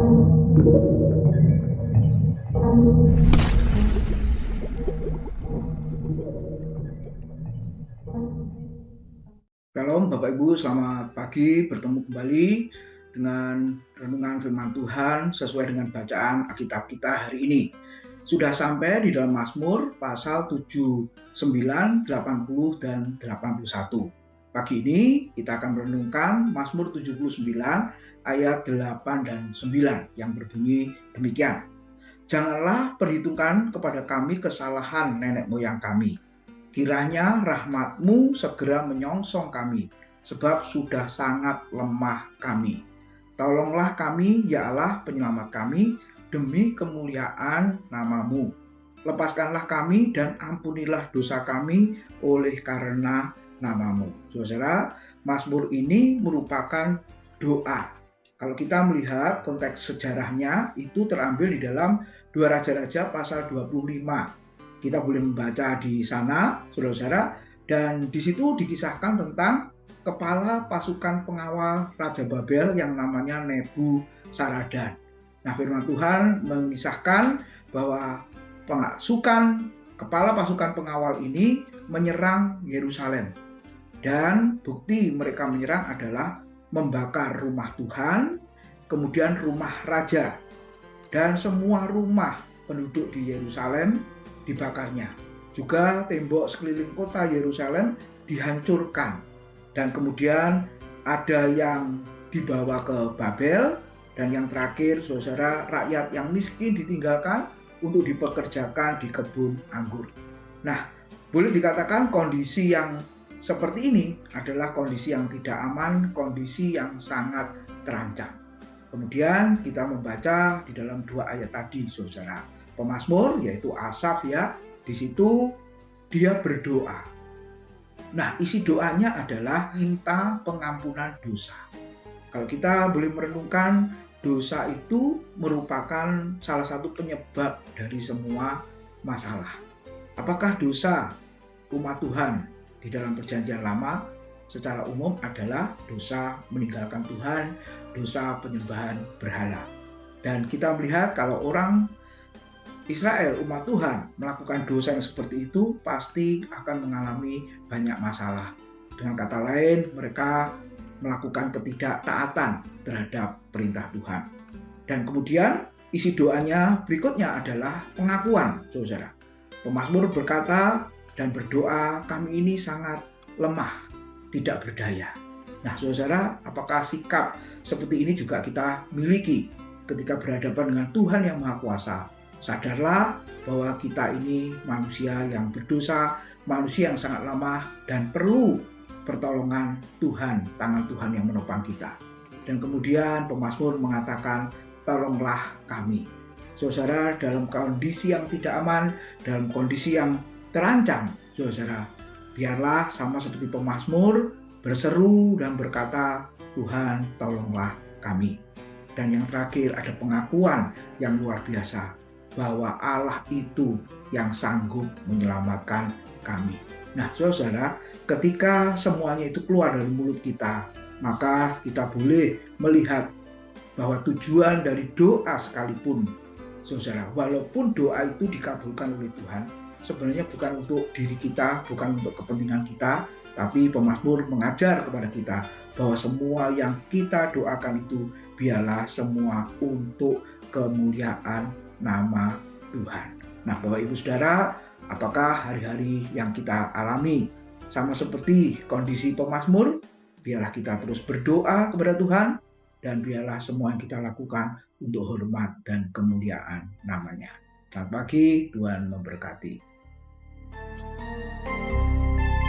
Shalom Bapak Ibu, selamat pagi, bertemu kembali dengan renungan firman Tuhan sesuai dengan bacaan Alkitab kita hari ini. Sudah sampai di dalam Mazmur pasal 7, 9, 80, dan 81. Pagi ini kita akan merenungkan Mazmur 79 ayat 8 dan 9 yang berbunyi demikian. Janganlah perhitungkan kepada kami kesalahan nenek moyang kami. Kiranya rahmat-Mu segera menyongsong kami, sebab sudah sangat lemah kami. Tolonglah kami, ya Allah penyelamat kami, demi kemuliaan nama-Mu. Lepaskanlah kami dan ampunilah dosa kami oleh karena nama-Mu. Saudara, Mazmur ini merupakan doa. Kalau kita melihat konteks sejarahnya, itu terambil di dalam 2 Raja-Raja pasal 25. Kita boleh membaca di sana, saudara-saudara, dan di situ dikisahkan tentang kepala pasukan pengawal Raja Babel yang namanya Nebuzaradan. Nah, firman Tuhan mengisahkan bahwa kepala pasukan pengawal ini menyerang Yerusalem. Dan bukti mereka menyerang adalah membakar rumah Tuhan, kemudian rumah raja, dan semua rumah penduduk di Yerusalem dibakarnya. Juga tembok sekeliling kota Yerusalem dihancurkan. Dan kemudian ada yang dibawa ke Babel. Dan yang terakhir, saudara, rakyat yang miskin ditinggalkan untuk dipekerjakan di kebun anggur. Nah, boleh dikatakan kondisi yang seperti ini adalah kondisi yang tidak aman, kondisi yang sangat terancam. Kemudian kita membaca di dalam 2 ayat tadi, saudara. Pemazmur yaitu Asaf ya, di situ dia berdoa. Nah, isi doanya adalah minta pengampunan dosa. Kalau kita boleh merenungkan, dosa itu merupakan salah satu penyebab dari semua masalah. Apakah dosa umat Tuhan di dalam perjanjian lama secara umum adalah dosa meninggalkan Tuhan, dosa penyembahan berhala. Dan kita melihat kalau orang Israel, umat Tuhan, melakukan dosa yang seperti itu pasti akan mengalami banyak masalah. Dengan kata lain, mereka melakukan ketidaktaatan terhadap perintah Tuhan. Dan kemudian isi doanya berikutnya adalah pengakuan, saudara. Pemazmur berkata dan berdoa, kami ini sangat lemah, tidak berdaya. Nah, saudara, apakah sikap seperti ini juga kita miliki ketika berhadapan dengan Tuhan yang Maha Kuasa? Sadarlah bahwa kita ini manusia yang berdosa, manusia yang sangat lemah dan perlu pertolongan Tuhan, tangan Tuhan yang menopang kita. Dan kemudian pemazmur mengatakan, tolonglah kami. Saudara, dalam kondisi yang tidak aman, dalam kondisi yang terancam, saudara, biarlah sama seperti pemazmur berseru dan berkata, Tuhan tolonglah kami. Dan yang terakhir ada pengakuan yang luar biasa, bahwa Allah itu yang sanggup menyelamatkan kami. Nah, saudara, ketika semuanya itu keluar dari mulut kita, maka kita boleh melihat bahwa tujuan dari doa sekalipun, saudara, walaupun doa itu dikabulkan oleh Tuhan, sebenarnya bukan untuk diri kita, bukan untuk kepentingan kita, tapi pemazmur mengajar kepada kita bahwa semua yang kita doakan itu biarlah semua untuk kemuliaan nama Tuhan. Nah, Bapak Ibu Saudara, apakah hari-hari yang kita alami sama seperti kondisi pemazmur? Biarlah kita terus berdoa kepada Tuhan dan biarlah semua yang kita lakukan untuk hormat dan kemuliaan namanya. Selamat pagi, Tuhan memberkati.